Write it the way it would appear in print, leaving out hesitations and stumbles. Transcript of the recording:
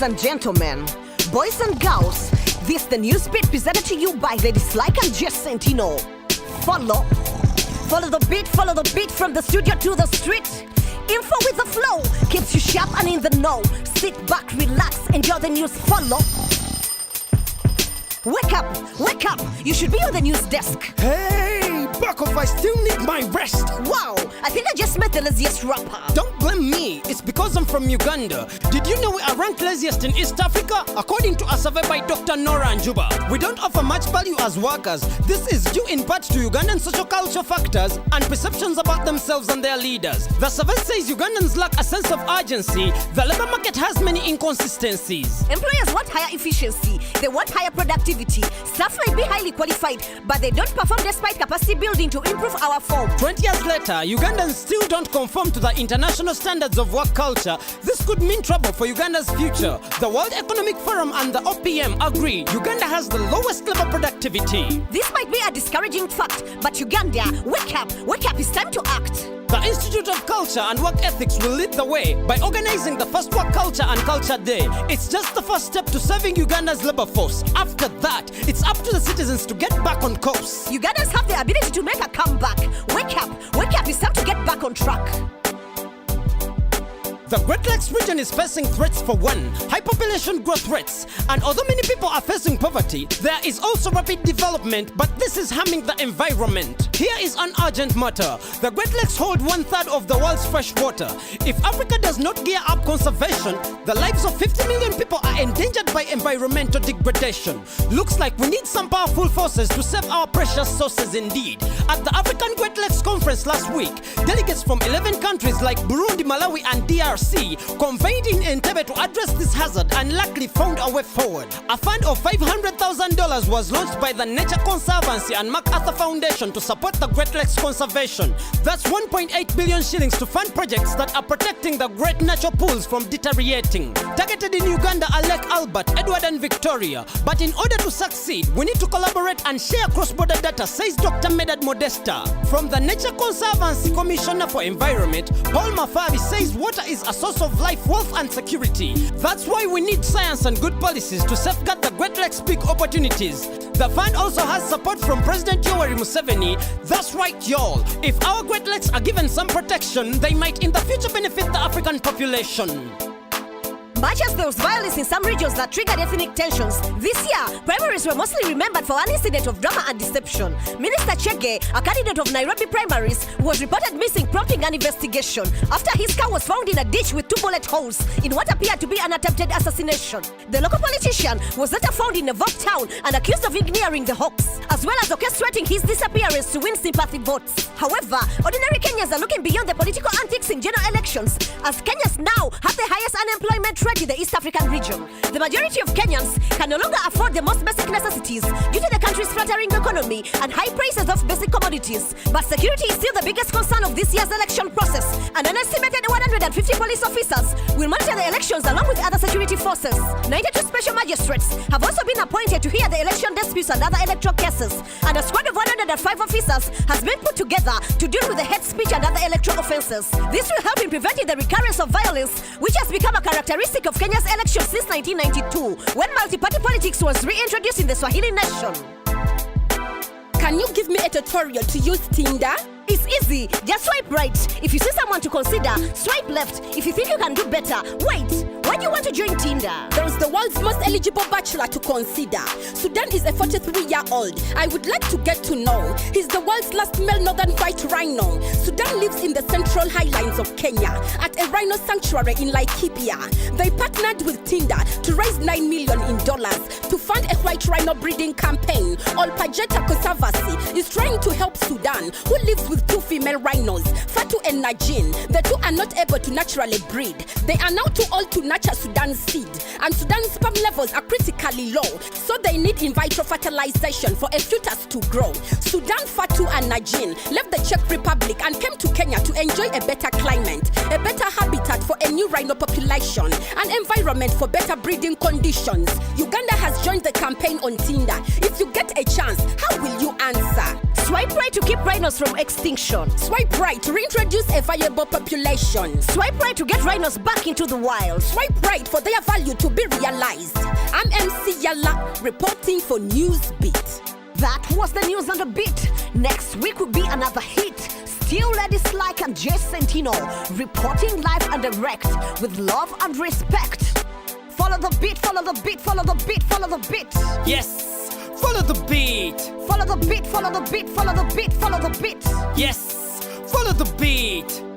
Ladies and gentlemen, boys and girls, this the NewzBeat presented to you by Ladies Like and Jacentino. Follow the beat from the studio to the street. Info with the flow keeps you sharp and in the know. Sit back, relax, enjoy the news. Follow. Wake up, you should be on the news desk. Hey, back off, I still need my rest. Wow, I think I just met the laziest rapper. Don't blame me, it's because I'm from Uganda. Did you know we are ranked laziest in East Africa? According to a survey by Dr. Nora Njuba. We don't offer much value as workers. This is due in part to Ugandan social culture factors and perceptions about themselves and their leaders. The survey says Ugandans lack a sense of urgency. The labor market has many inconsistencies. Employers want higher efficiency, they want higher productivity. Staff might be highly qualified, but they don't perform despite capacity building to improve our form. 20 years later, Ugandans still don't conform to the international standards of work culture. This could mean trouble for Uganda's future. The World Economic Forum and the OPM agree Uganda has the lowest labor productivity. This might be a discouraging fact, but Uganda, wake up, it's time to act. The Institute of Culture and Work Ethics will lead the way by organizing the first Work Culture and Culture Day. It's just the first step to saving Uganda's labor force. After that, it's up to the citizens to get back on course. Ugandans have the ability to make a comeback. Wake up, it's time to get back on track. The Great Lakes region is facing threats. For one, high population growth rates. And although many people are facing poverty, there is also rapid development, but this is harming the environment. Here is an urgent matter. The Great Lakes hold 1/3 of the world's fresh water. If Africa does not gear up conservation, the lives of 50 million people are endangered by environmental degradation. Looks like we need some powerful forces to save our precious sources indeed. At the African Great Lakes Conference last week, delegates from 11 countries like Burundi, Malawi, and DRC convened in Entebbe to address this hazard and luckily found a way forward. A fund of $500,000 was launched by the Nature Conservancy and MacArthur Foundation to support the Great Lakes conservation. That's 1.8 billion shillings to fund projects that are protecting the great natural pools from deteriorating. Targeted in Uganda are Lake Albert, Edward, and Victoria. But in order to succeed, we need to collaborate and share cross-border data, says Dr. Medad Modesta. From the Nature Conservancy Commissioner for Environment, Paul Mafabi, says water is a source of life, wealth, and security. That's why we need science and good policies to safeguard the Great Lakes' big opportunities. The fund also has support from President Yoweri Museveni. That's right, y'all. If our Great Lakes are given some protection, they might in the future benefit the African population. Much as there was violence in some regions that triggered ethnic tensions, this year, primaries were mostly remembered for an incident of drama and deception. Minister Chege, a candidate of Nairobi primaries, was reported missing, prompting an investigation after his car was found in a ditch with 2 bullet holes in what appeared to be an attempted assassination. The local politician was later found in a Vogue town and accused of engineering the hoax, as well as orchestrating his disappearance to win sympathy votes. However, ordinary Kenyans are looking beyond the political antics in general elections, as Kenyans now have the highest unemployment rate in the East African region. The majority of Kenyans can no longer afford the most basic necessities due to the country's fluttering economy and high prices of basic commodities. But security is still the biggest concern of this year's election process, and an estimated 150 police officers will monitor the elections along with other security forces. 92 special magistrates have also been appointed to hear the election disputes and other electoral cases, and a squad of 105 officers has been put together to deal with the hate speech and other electoral offenses. This will help in preventing the recurrence of violence, which has become a characteristic of Kenya's elections since 1992, when multi-party politics was reintroduced in the Swahili nation. Can you give me a tutorial to use Tinder? It's easy. Just swipe right if you see someone to consider. Swipe left if you think you can do better. Wait, why do you want to join Tinder? There is the world's most eligible bachelor to consider. Sudan is a 43-year-old. I would like to get to know. He's the world's last male northern white rhino. Sudan lives in the central highlands of Kenya at a rhino sanctuary in Laikipia. They partnered with Tinder to raise $9 million to fund a white rhino breeding campaign. All Pajeta Conservancy is trying to help Sudan, who lives with 2 female rhinos, Fatu and Najin. The 2 are not able to naturally breed. They are now too old to nurture Sudan's seed, and Sudan's sperm levels are critically low, so they need in vitro fertilization for a fetus to grow. Sudan, Fatu and Najin left the Czech Republic and came to Kenya to enjoy a better climate, a better habitat for a new rhino population, an environment for better breeding conditions. Uganda has joined the campaign on Tinder. If you get a chance, how will you answer? Swipe right to keep rhinos from extinction. Swipe right to reintroduce a viable population. Swipe right to get rhinos back into the wild. Swipe right for their value to be realized. I'm MC Yala, reporting for NewzBeat. That was the news on the beat. Next week will be another hit. Still ladies like a Jay Sentino, reporting live and direct with love and respect. Follow the beat, follow the beat, follow the beat, follow the beat. Yes, follow the beat. Follow the beat, follow the beat, follow the beat, follow the beat. Yes, follow the beat.